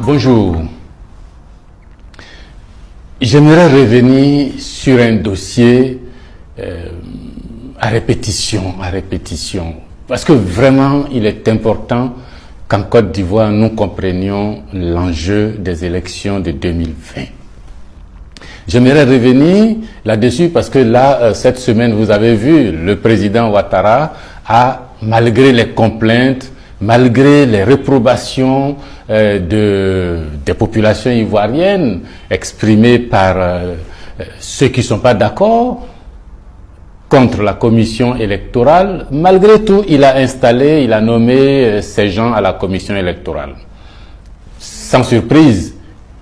Bonjour. J'aimerais revenir sur un dossier à répétition, parce que vraiment il est important qu'en Côte d'Ivoire nous comprenions l'enjeu des élections de 2020. J'aimerais revenir là-dessus parce que là, cette semaine, vous avez vu, le président Ouattara a, malgré les complaintes, malgré les réprobations des populations ivoiriennes exprimées par ceux qui ne sont pas d'accord contre la commission électorale, malgré tout, il a nommé ces gens à la commission électorale. Sans surprise,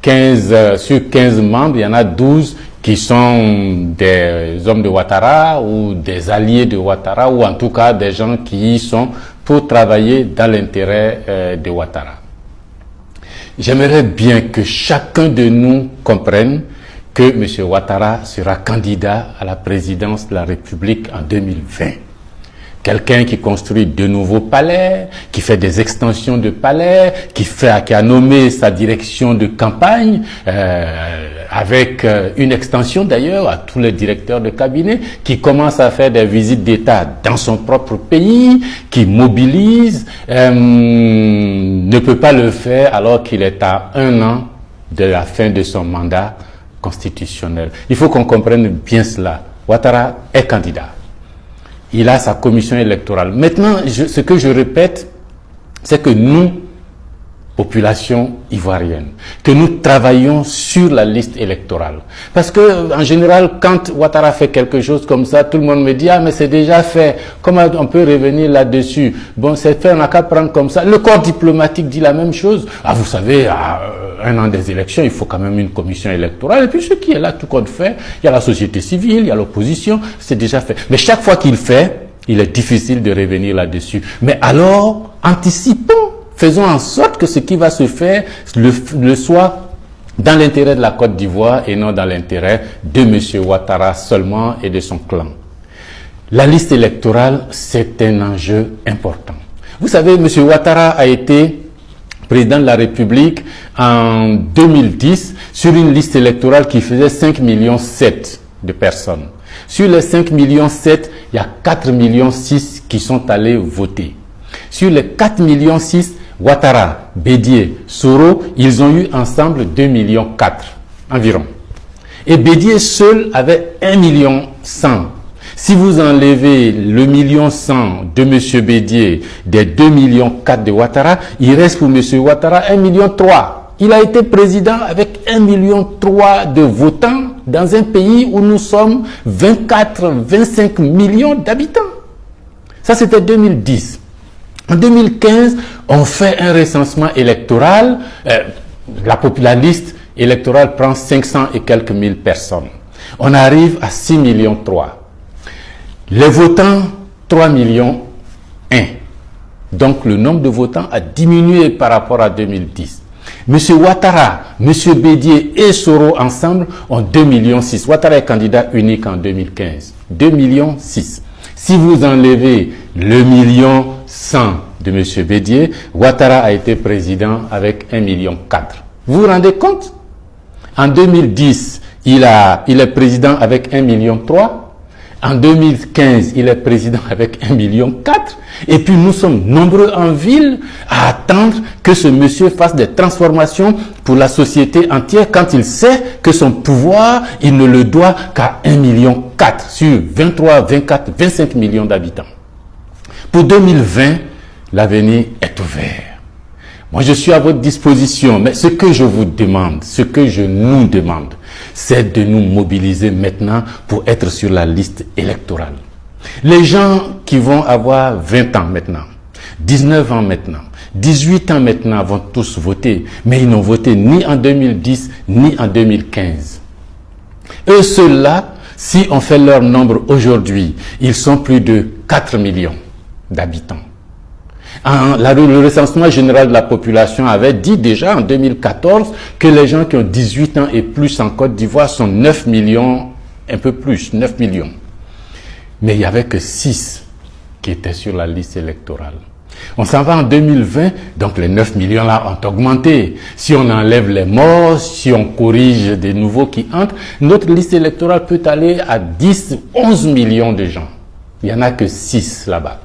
sur 15 membres, il y en a 12 qui sont des hommes de Ouattara ou des alliés de Ouattara, ou en tout cas des gens qui y sont pour travailler dans l'intérêt de Ouattara. J'aimerais bien que chacun de nous comprenne que M. Ouattara sera candidat à la présidence de la République en 2020. Quelqu'un qui construit de nouveaux palais, qui fait des extensions de palais, qui a nommé sa direction de campagne, avec une extension d'ailleurs à tous les directeurs de cabinet, qui commence à faire des visites d'État dans son propre pays, qui mobilise, ne peut pas le faire alors qu'il est à 1 an de la fin de son mandat constitutionnel. Il faut qu'on comprenne bien cela. Ouattara est candidat. Il a sa commission électorale. Maintenant, ce que je répète, c'est que nous, population ivoirienne, que nous travaillons sur la liste électorale. Parce que, en général, quand Ouattara fait quelque chose comme ça, tout le monde me dit, ah, mais c'est déjà fait. Comment on peut revenir là-dessus? Bon, c'est fait, on n'a qu'à prendre comme ça. Le corps diplomatique dit la même chose. Ah, vous savez, à 1 an des élections, il faut quand même une commission électorale. Et puis, ce qui est là, tout compte fait, il y a la société civile, il y a l'opposition, c'est déjà fait. Mais chaque fois qu'il fait, il est difficile de revenir là-dessus. Mais alors, anticipons. Faisons en sorte que ce qui va se faire le soit dans l'intérêt de la Côte d'Ivoire et non dans l'intérêt de M. Ouattara seulement et de son clan. La liste électorale, c'est un enjeu important. Vous savez, M. Ouattara a été président de la République en 2010 sur une liste électorale qui faisait 5,7 millions de personnes. Sur les 5,7 millions, il y a 4,6 millions qui sont allés voter. Sur les 4,6 millions, Ouattara, Bédié, Soro, ils ont eu ensemble 2,4 millions environ. Et Bédié seul avait 1,1 million. Si vous enlevez le 1,1 million de M. Bédié des 2,4 millions de Ouattara, il reste pour M. Ouattara 1,3 million. Il a été président avec 1,3 million de votants dans un pays où nous sommes 24-25 millions d'habitants. Ça, c'était 2010. En 2015, on fait un recensement électoral. La liste électorale prend 500 et quelques mille personnes. On arrive à 6,3 millions. Les votants, 3,1 millions. Donc, le nombre de votants a diminué par rapport à 2010. M. Ouattara, M. Bédié et Soro ensemble ont 2,6 millions. Ouattara est candidat unique en 2015. 2,6 millions. Si vous enlevez le 1,1 million de M. Bédié, Ouattara a été président avec 1,4 million. Vous vous rendez compte? En 2010, il est président avec 1,3 million. En 2015, il est président avec 1,4 million. Et puis nous sommes nombreux en ville à attendre que ce monsieur fasse des transformations pour la société entière quand il sait que son pouvoir, il ne le doit qu'à 1,4 million sur 23, 24, 25 millions d'habitants. Pour 2020, l'avenir est ouvert. Moi, je suis à votre disposition, mais ce que je vous demande, ce que je nous demande, c'est de nous mobiliser maintenant pour être sur la liste électorale. Les gens qui vont avoir 20 ans maintenant, 19 ans maintenant, 18 ans maintenant vont tous voter, mais ils n'ont voté ni en 2010 ni en 2015. Eux, ceux-là, si on fait leur nombre aujourd'hui, ils sont plus de 4 millions d'habitants. Le recensement général de la population avait dit déjà en 2014 que les gens qui ont 18 ans et plus en Côte d'Ivoire sont 9 millions, un peu plus, 9 millions. Mais il n'y avait que 6 qui étaient sur la liste électorale. On s'en va en 2020, donc les 9 millions là ont augmenté. Si on enlève les morts, si on corrige des nouveaux qui entrent, notre liste électorale peut aller à 10, 11 millions de gens. Il n'y en a que 6 là-bas.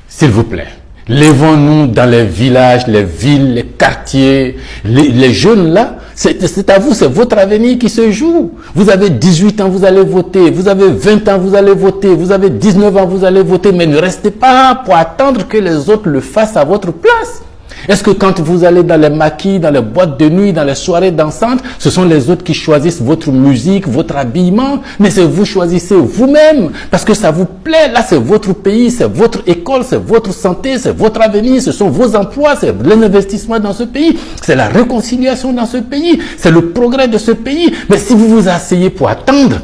S'il vous plaît, lèvons-nous dans les villages, les villes, les quartiers, les jeunes là, c'est à vous, c'est votre avenir qui se joue. Vous avez 18 ans, vous allez voter. Vous avez 20 ans, vous allez voter. Vous avez 19 ans, vous allez voter. Mais ne restez pas pour attendre que les autres le fassent à votre place. Est-ce que quand vous allez dans les maquis, dans les boîtes de nuit, dans les soirées dansantes, ce sont les autres qui choisissent votre musique, votre habillement? Mais c'est vous choisissez vous-même parce que ça vous plaît. Là, c'est votre pays, c'est votre école, c'est votre santé, c'est votre avenir, ce sont vos emplois, c'est l'investissement dans ce pays, c'est la réconciliation dans ce pays, c'est le progrès de ce pays. Mais si vous vous asseyez pour attendre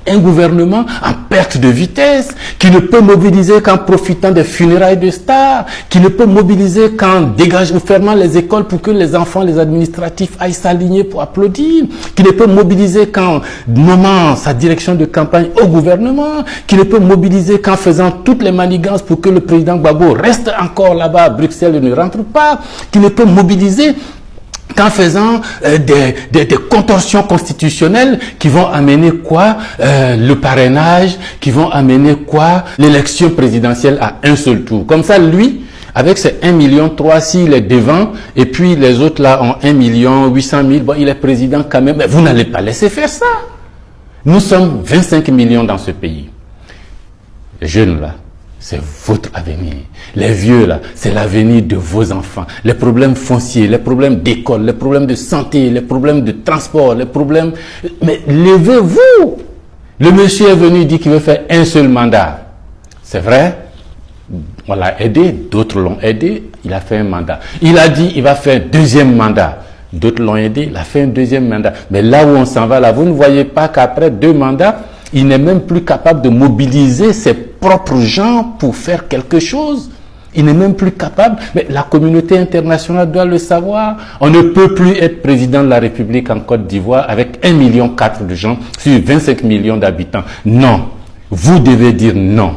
un gouvernement en perte de vitesse, qui ne peut mobiliser qu'en profitant des funérailles de stars, qui ne peut mobiliser qu'en dégageant, fermant les écoles pour que les enfants, les administratifs aillent s'aligner pour applaudir, qui ne peut mobiliser qu'en nommant sa direction de campagne au gouvernement, qui ne peut mobiliser qu'en faisant toutes les manigances pour que le président Gbagbo reste encore là-bas à Bruxelles et ne rentre pas, qui ne peut mobiliser qu'en faisant des contorsions constitutionnelles qui vont amener quoi? Le parrainage, qui vont amener quoi? L'élection présidentielle à un seul tour. Comme ça, lui, avec ses 1,3 million, s'il est devant, et puis les autres là ont 1,8 million, bon, il est président quand même. Mais vous n'allez pas laisser faire ça. Nous sommes 25 millions dans ce pays. Les jeunes là, c'est votre avenir. Les vieux là, c'est l'avenir de vos enfants. Les problèmes fonciers, les problèmes d'école, les problèmes de santé, les problèmes de transport, les problèmes... Mais levez-vous! Le monsieur est venu dire qu'il veut faire un seul mandat. C'est vrai? On l'a aidé, d'autres l'ont aidé, il a fait un mandat. Il a dit qu'il va faire un deuxième mandat. D'autres l'ont aidé, il a fait un deuxième mandat. Mais là où on s'en va, là, vous ne voyez pas qu'après 2 mandats, il n'est même plus capable de mobiliser ses propres gens pour faire quelque chose. Il n'est même plus capable. Mais la communauté internationale doit le savoir. On ne peut plus être président de la République en Côte d'Ivoire avec 1,4 million de gens sur 25 millions d'habitants. Non. Vous devez dire non.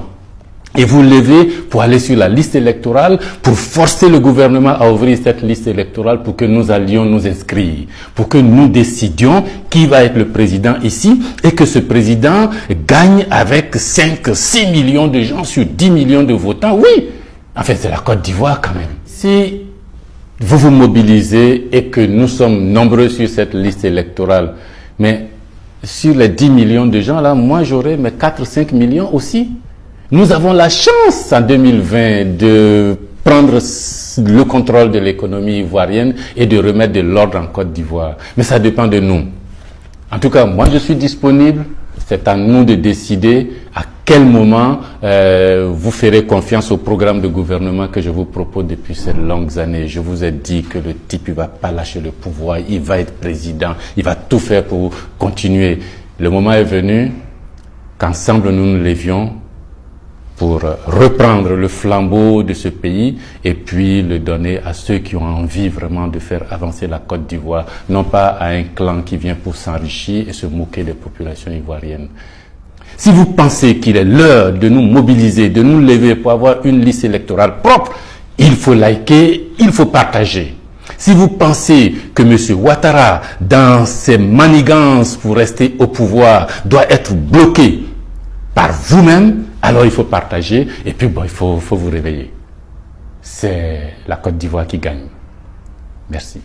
Et vous levez pour aller sur la liste électorale, pour forcer le gouvernement à ouvrir cette liste électorale pour que nous allions nous inscrire, pour que nous décidions qui va être le président ici et que ce président gagne avec 5-6 millions de gens sur 10 millions de votants. Oui, en fait c'est la Côte d'Ivoire quand même. Si vous vous mobilisez et que nous sommes nombreux sur cette liste électorale, mais sur les 10 millions de gens là, moi j'aurai mes 4-5 millions aussi. Nous avons la chance en 2020 de prendre le contrôle de l'économie ivoirienne et de remettre de l'ordre en Côte d'Ivoire. Mais ça dépend de nous. En tout cas, moi je suis disponible. C'est à nous de décider à quel moment vous ferez confiance au programme de gouvernement que je vous propose depuis ces longues années. Je vous ai dit que le type il va pas lâcher le pouvoir, il va être président, il va tout faire pour continuer. Le moment est venu qu'ensemble nous nous levions pour reprendre le flambeau de ce pays et puis le donner à ceux qui ont envie vraiment de faire avancer la Côte d'Ivoire, non pas à un clan qui vient pour s'enrichir et se moquer des populations ivoiriennes. Si vous pensez qu'il est l'heure de nous mobiliser, de nous lever pour avoir une liste électorale propre, il faut liker, il faut partager. Si vous pensez que M. Ouattara, dans ses manigances pour rester au pouvoir, doit être bloqué par vous-même, alors il faut partager et puis bon, il faut vous réveiller. C'est la Côte d'Ivoire qui gagne. Merci.